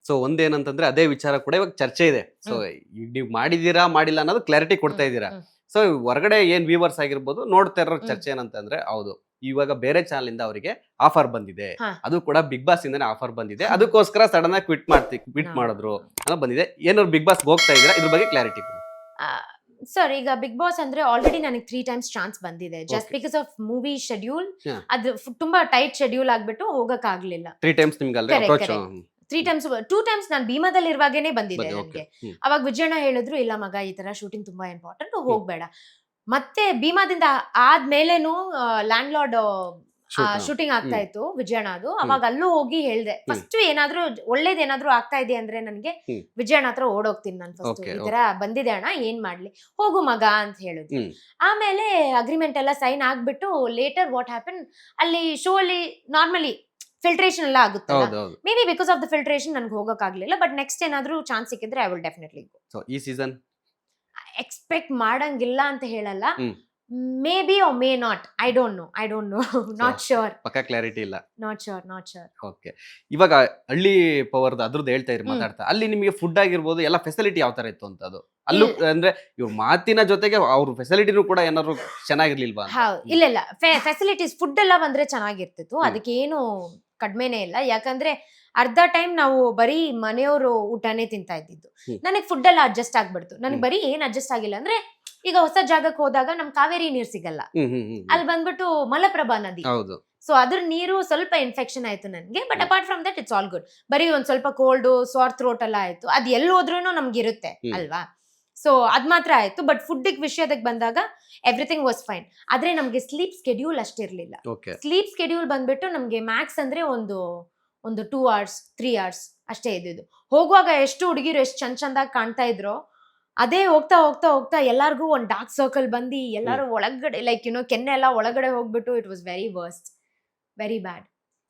So ಒಂದೇನಂತಂದ್ರೆ ಅದೇ ವಿಚಾರ ಕೂಡ ಇವಾಗ ಚರ್ಚೆ ಇದೆ. ಸೊ ನೀವು ಮಾಡಿದೀರಾ ಮಾಡಿಲ್ಲ ಅನ್ನೋದು ಕ್ಲಾರಿಟಿ ಕೊಡ್ತಾ ಇದ್ದೀರಾ. ಸೊ ಹೊರಗಡೆ ಏನ್ ವ್ಯೂವರ್ಸ್ ಆಗಿರ್ಬೋದು ನೋಡ್ತಾ ಇರೋ ಚರ್ಚೆ ಏನಂತಂದ್ರೆ ಹೌದು ಇವಾಗ ಬೇರೆ ಚಾನಲ್ ಇಂದ ಅವರಿಗೆ ಆಫರ್ ಬಂದಿದೆ, ಅದು ಕೂಡ ಬಿಗ್ ಬಾಸ್ ಇಂದಾನೆ ಆಫರ್ ಬಂದಿದೆ, ಅದಕ್ಕೋಸ್ಕರ ಸಡನ್ ಆಗಿ ಕ್ವಿಟ್ ಮಾಡಿದ್ರು ಅನ್ನೋ ಬಂದಿದೆ. ಏನಾದ್ರು ಬಿಗ್ ಬಾಸ್ ಹೋಗ್ತಾ ಇದ್ದೀರಾ, ಇದ್ರ ಬಗ್ಗೆ ಕ್ಲಾರಿಟಿ ಕೊಡಿ. ಸರ್ ಈಗ ಬಿಗ್ ಬಾಸ್ ಅಂದ್ರೆ ಆಲ್ರೆಡಿ ನನಗೆ 3 times ಚಾನ್ಸ್ ಬಂದಿದೆ. Just because of movie schedule ಅದು ತುಂಬಾ ಟೈಟ್ ಶೆಡ್ಯೂಲ್ ಆಗ್ಬಿಟ್ಟು ಹೋಗಕ್ ಆಗ್ಲಿಲ್ಲ. 3 times ನಿಮ್ಗೆ ಅಲ್ವೇ ಅಪ್ರೋಚ್? 3 times 2 times ನಾನು ಭೀಮಾದಲ್ಲಿ ಇರುವಾಗೇನೆ ಬಂದಿದೆ ನನಗೆ. ಅವಾಗ ವಿಜಯಣ್ಣ ಹೇಳಿದ್ರು ಇಲ್ಲ ಮಗ ಈ ತರ ಶೂಟಿಂಗ್ ತುಂಬಾ ಇಂಪಾರ್ಟೆಂಟ್, ಹೋಗ್ಬೇಡ. ಮತ್ತೆ ಭೀಮಾದಿಂದ ಆದ್ಮೇಲೆನು ಲ್ಯಾಂಡ್ ಲಾರ್ಡ್ ಶೂಟಿಂಗ್ ಆಗ್ತಾ ಇತ್ತು ವಿಜಯಣ್ಣ ಅದು. ಅವಾಗ ಅಲ್ಲೂ ಹೋಗಿ ಹೇಳ್ದೆ ಫಸ್ಟ್ ಏನಾದ್ರು ಒಳ್ಳೇದೇನಾದ್ರು ಆಗ್ತಾ ಇದೆ ಅಂದ್ರೆ ನನ್ಗೆ ವಿಜಯಣ್ಣ ಹತ್ರ ಓಡೋಗ್ತೀನಿ ನಾನು ಫಸ್ಟ್. ಈ ತರ ಬಂದಿದೆ ಅಣ್ಣ ಏನ್ ಮಾಡ್ಲಿ, ಹೋಗು ಮಗ ಅಂತ ಹೇಳಿದ್ರು. ಆಮೇಲೆ ಅಗ್ರಿಮೆಂಟ್ ಎಲ್ಲ ಸೈನ್ ಆಗ್ಬಿಟ್ಟು ಲೇಟರ್ ವಾಟ್ ಹ್ಯಾಪನ್, ಅಲ್ಲಿ ಶೋ ಅಲ್ಲಿ ನಾರ್ಮಲಿ ಫಿಲ್ಟ್ರೇಷನ್ ಎಲ್ಲ ಆಗುತ್ತೆ. Maybe because of the filtration ನನ್ಗೆ ಹೋಗಕ್ ಆಗ್ಲಿಲ್ಲ. ಬಟ್ ನೆಕ್ಸ್ಟ್ ಏನಾದ್ರು ಚಾನ್ಸ್ ಸಿಕ್ಕಿದ್ರೆ I will definitely go. So ಈ ಸೀಸನ್ ಎಕ್ಸ್ಪೆಕ್ಟ್ ಮಾಡಂಗಿಲ್ಲ ಅಂತ ಹೇಳಲ್ಲ, maybe or may not, I don't know not sure. ಪಕ್ಕಾ ಕ್ಲಾರಿಟಿ ಇಲ್ಲ. Not sure. ಓಕೆ, ಇವಾಗ ಹಳ್ಳಿ ಪವರ್ ಅದ್ರದ್ದು ಹೇಳ್ತಾ ಇರಿ ಮಾತಾಡ್ತಾ, ಅಲ್ಲಿ ನಿಮಗೆ ಫುಡ್ ಆಗಿರ್ಬೋದು ಎಲ್ಲ ಫೆಸಿಲಿಟಿ ಯಾವ ತರ ಇತ್ತು ಅಂತ? ಅದು ಅಲ್ಲೂ ಅಂದ್ರೆ ಇವ್ರ ಮಾತಿನ ಜೊತೆಗೆ ಅವ್ರ ಫೆಸಿಲಿಟಿನೂ ಕೂಡ ಏನಾದ್ರು ಚೆನ್ನಾಗಿರ್ಲಿಲ್ವಾ? ಇಲ್ಲ ಫೆಸಿಲಿಟೀಸ್ ಫುಡ್ ಎಲ್ಲ ಬಂದ್ರೆ ಚೆನ್ನಾಗಿರ್ತಿತ್ತು, ಅದಕ್ಕೆ ಏನು ಕಡಿಮೆನೇ ಇಲ್ಲ. ಯಾಕಂದ್ರೆ ಅರ್ಧ ಟೈಮ್ ನಾವು ಬರೀ ಮನೆಯವರು ಊಟನೇ ತಿಂತಾ ಇದ್ದಿದ್ದು. ನನಗೆ ಫುಡ್ ಎಲ್ಲ ಅಡ್ಜಸ್ಟ್ ಆಗ್ಬಿಡ್ತು. ನನಗೆ ಬರೀ ಏನ್ ಅಡ್ಜಸ್ಟ್ ಆಗಿಲ್ಲ ಅಂದ್ರೆ ಈಗ ಹೊಸ ಜಾಗಕ್ಕೆ ಹೋದಾಗ ನಮ್ ಕಾವೇರಿ ನೀರ್ ಸಿಗಲ್ಲ, ಅಲ್ಲಿ ಬಂದ್ಬಿಟ್ಟು ಮಲಪ್ರಭಾ ನದಿ, ಸೊ ಅದ್ರ ನೀರು ಸ್ವಲ್ಪ ಇನ್ಫೆಕ್ಷನ್ ಆಯ್ತು ನನ್ಗೆ. But apart from that it's all good. ಬರೀ ಒಂದ್ ಸ್ವಲ್ಪ ಕೋಲ್ಡ್ ಸಾರ್ ಥ್ರೋಟ್ ಎಲ್ಲ ಆಯ್ತು, ಅದ್ ಎಲ್ಲಿ ಹೋದ್ರೂ ನಮ್ಗಿರುತ್ತೆ ಅಲ್ವಾ, ಸೊ ಅದ್ ಮಾತ್ರ ಆಯ್ತು. ಬಟ್ ಫುಡ್ ವಿಷಯದಾಗ ಬಂದಾಗ ಎವ್ರಿಥಿಂಗ್ ವಾಸ್ ಫೈನ್. ಆದ್ರೆ ನಮ್ಗೆ ಸ್ಲೀಪ್ ಸ್ಕೆಡ್ಯೂಲ್ ಅಷ್ಟಿರ್ಲಿಲ್ಲ. ಸ್ಲೀಪ್ ಸ್ಕೆಡ್ಯೂಲ್ ಬಂದ್ಬಿಟ್ಟು ನಮ್ಗೆ ಮ್ಯಾಕ್ಸ್ ಅಂದ್ರೆ ಒಂದು 2 hours 3 hours ಅಷ್ಟೇ ಇದ್ದಿದ್ದು. ಹೋಗುವಾಗ ಎಷ್ಟು ಹುಡುಗಿರು ಎಷ್ಟು ಚಂದಾಗಿ ಕಾಣ್ತಾ ಇದ್ರು, ಅದೇ ಹೋಗ್ತಾ ಹೋಗ್ತಾ ಹೋಗ್ತಾ ಎಲ್ಲಾರ್ಗು ಒಂದ್ ಡಾರ್ಕ್ ಸರ್ಕಲ್ ಬಂದು ಎಲ್ಲಾರು ಒಳಗಡೆ ಲೈಕ್ ಕೆನ್ನೆ ಎಲ್ಲ ಒಳಗಡೆ ಹೋಗ್ಬಿಟ್ಟು it was very worst, very bad.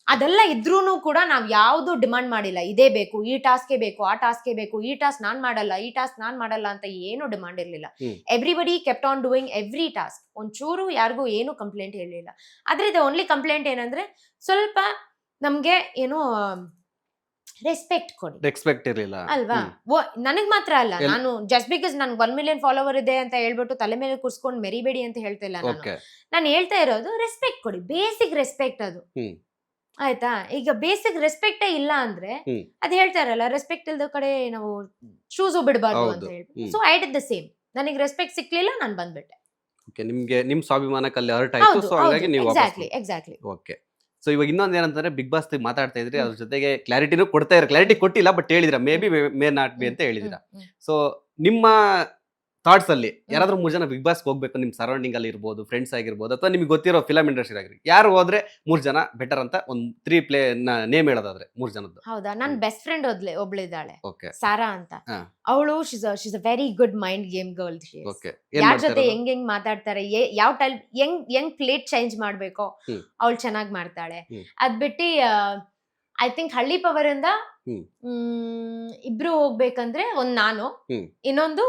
ಅದೆಲ್ಲ ಇದ್ರೂನು ಕೂಡ ನಾವ್ ಯಾವ್ದು ಡಿಮಾಂಡ್ ಮಾಡಿಲ್ಲ, ಇದೇ ಬೇಕು, ಈ ಟಾಸ್ಕೇ ಬೇಕು, ಆ ಟಾಸ್ಕೇ ಬೇಕು, ಈ ಟಾಸ್ಕ್ ನಾನ್ ಮಾಡಲ್ಲ, ಈ ಟಾಸ್ಕ್ ನಾನ್ ಮಾಡಲ್ಲ ಅಂತ ಏನು ಡಿಮಾಂಡ್ ಇರ್ಲಿಲ್ಲ. Everybody kept on doing every task. ಒಂಚೂರು ಯಾರಿಗೂ ಏನು ಕಂಪ್ಲೇಂಟ್ ಹೇಳಿಲ್ಲ. ಆದ್ರೆ ಓನ್ಲಿ ಕಂಪ್ಲೇಂಟ್ ಏನಂದ್ರೆ ಸ್ವಲ್ಪ ನಮ್ಗೆ ಏನು ರೆಸ್ಪೆಕ್ಟ್ ಕೊಡಿ. ರೆಸ್ಪೆಕ್ಟ್ ಇರಲಿಲ್ಲ ಅಲ್ವಾ? ನನಗ್ ಮಾತ್ರ ಅಲ್ಲ, ನಾನು ಜಸ್ಟ್ ಬಿಕಾಸ್ ನನ್ 1 million ಫಾಲೋವರ್ ಇದೆ ಅಂತ ಹೇಳ್ಬಿಟ್ಟು ತಲೆ ಮೇಲೆ ಕೂರ್ಸ್ಕೊಂಡು ಮೆರಿಬೇಡಿ ಅಂತ ಹೇಳ್ತಾ ಇಲ್ಲ. ನಾನು ಹೇಳ್ತಾ ಇರೋದು ರೆಸ್ಪೆಕ್ಟ್ ಕೊಡಿ, ಬೇಸಿಕ್ ರೆಸ್ಪೆಕ್ಟ್ ಅದು. ಆಯ್ತಾ? ಈಗ ಬೇಸಿಕ್ ರೆಸ್ಪೆಕ್ಟೇ ಇಲ್ಲ ಅಂದ್ರೆ ಅದ್ ಹೇಳ್ತಾರಲ್ಲ, ರೆಸ್ಪೆಕ್ಟ್ ಇಲ್ದ ಕಡೆ ನಾವು ಶೂಸು ಬಿಡಬಾರ್ದು ಅಂತ ಹೇಳ್ಬಿಟ್ಟು. So I did the same. ನನಗೆ ರೆಸ್ಪೆಕ್ಟ್ ಸಿಕ್ಲಿಲ್ಲ, ನಾನು ಬಂದ್ಬಿಟ್ಟೆ. ನಿಮ್ಗೆ ನಿಮ್ ಸ್ವಾಭಿಮಾನಕ್ಕೆ ಅಲ್ಲಿ ಹರ್ಟ್ ಆಯ್ತು, ಸೊ ಹಾಗಾಗಿ ನೀವು ಎಕ್ಸಾಕ್ಟ್ಲಿ. ಓಕೆ. ಸೊ ಇವಾಗ ಇನ್ನೊಂದು ಏನಂತಂದ್ರೆ ಬಿಗ್ ಬಾಸ್ ಮಾತಾಡ್ತಾ ಇದ್ರಿ, ಅದ್ರ ಜೊತೆಗೆ ಕ್ಲಾರಿಟಿನೂ ಕೊಡ್ತಾ ಇರ, ಕ್ಲಾರಿಟಿ ಕೊಟ್ಟಿಲ್ಲ ಬಟ್ ಹೇಳಿದಿರಾ may be may not be ಅಂತ ಹೇಳಿದಿರಾ. ಸೊ ನಿಮ್ಮ ಥಾಟ್ಸ್ ಅಲ್ಲಿ ಯಾರಾದ್ರೂ 3 ಜನ ಬಿಗ್ ಬಾಸ್ ಹೋಗ್ಬೇಕು ನಿಮ್ ಸರೌಂಡಿಂಗ್ ಅಲ್ಲಿ ಇರ್ಬೋದು, ಫ್ರೆಂಡ್ಸ್ ಆಗಿರ್ಬೋದು, ಅಥವಾ ನಿಮ್ಗೆ ಗೊತ್ತಿರೋ ಫಿಲಂ ಇಂಡಸ್ಟ್ರಿ ಆಗಿರಿ, ಯಾರು ಹೋದ್ರೆ 3 ಜನ ಬೆಟರ್ ಅಂತ ಒಂದು 3 ಪ್ಲೇ ನೇಮ್ ಹೇಳೋದಾದ್ರೆ 3 ಜನದ್ದು? ಹೌದಾ? ನನ್ ಬೆಸ್ಟ್ ಫ್ರೆಂಡ್ ಒಬ್ಳಿದ್ದಾಳೆ, ಸಾರಾ ಅಂತ. ಅವಳು she's a very good mind game girl. ಯಾರ ಜೊತೆ ಹೆಂಗ್ ಮಾತಾಡ್ತಾರೆ, ಯಾವ ಟೈಪ್ ಹೆಂಗ್ ಪ್ಲೇಟ್ ಚೇಂಜ್ ಮಾಡ್ಬೇಕೋ ಅವಳು ಚೆನ್ನಾಗ್ ಮಾಡ್ತಾಳೆ. ಅದ್ ಬಿಟ್ಟು ಐ ಥಿಂಕ್ ಹಳ್ಳಿ ಪವರ್ ಇಂದ ಇಬ್ರು ಹೋಗ್ಬೇಕಂದ್ರೆ ಒಂದ್ ನಾನು, ಇನ್ನೊಂದು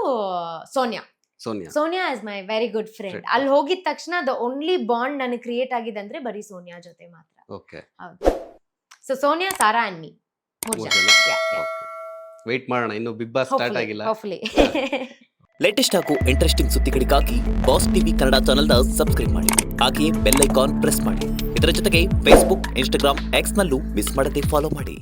Sonia is my very good friend. ಅಲ್ಲಿ ಹೋಗಿದ ತಕ್ಷಣ ದ ಓನ್ಲಿ ಬಾಂಡ್ ನನಗೆ ಕ್ರಿಯೇಟ್ ಆಗಿದೆ ಅಂದ್ರೆ ಬರೀ ಸೋನಿಯಾ ಜೊತೆ ಮಾತ್ರ. ಹೌದು. So Sonia, Sara and me, 3 ಜನ. ವೇಟ್ ಮಾಡೋಣ, ಇನ್ನು ಬಿಗ್ ಬಾಸ್ ಸ್ಟಾರ್ಟ್ ಆಗಿಲ್ಲ. ಹೋಪ್ಫುಲಿ. ಲೇಟೆಸ್ಟ್ ಹಾಗೂ ಇಂಟ್ರೆಸ್ಟಿಂಗ್ ಸುದ್ದಿಗಳಿಗಾಗಿ ಬಾಸ್ ಟಿವಿ ಕನ್ನಡ ಚಾನೆಲ್ನ ಸಬ್ಸ್ಕ್ರೈಬ್ ಮಾಡಿ, ಹಾಗೆಯೇ ಬೆಲ್ ಐಕಾನ್ ಪ್ರೆಸ್ ಮಾಡಿ. ಇದರ ಜೊತೆಗೆ ಫೇಸ್ಬುಕ್, ಇನ್ಸ್ಟಾಗ್ರಾಮ್, ಎಕ್ಸ್ ನಲ್ಲೂ ಮಿಸ್ ಮಾಡದೆ ಫಾಲೋ ಮಾಡಿ.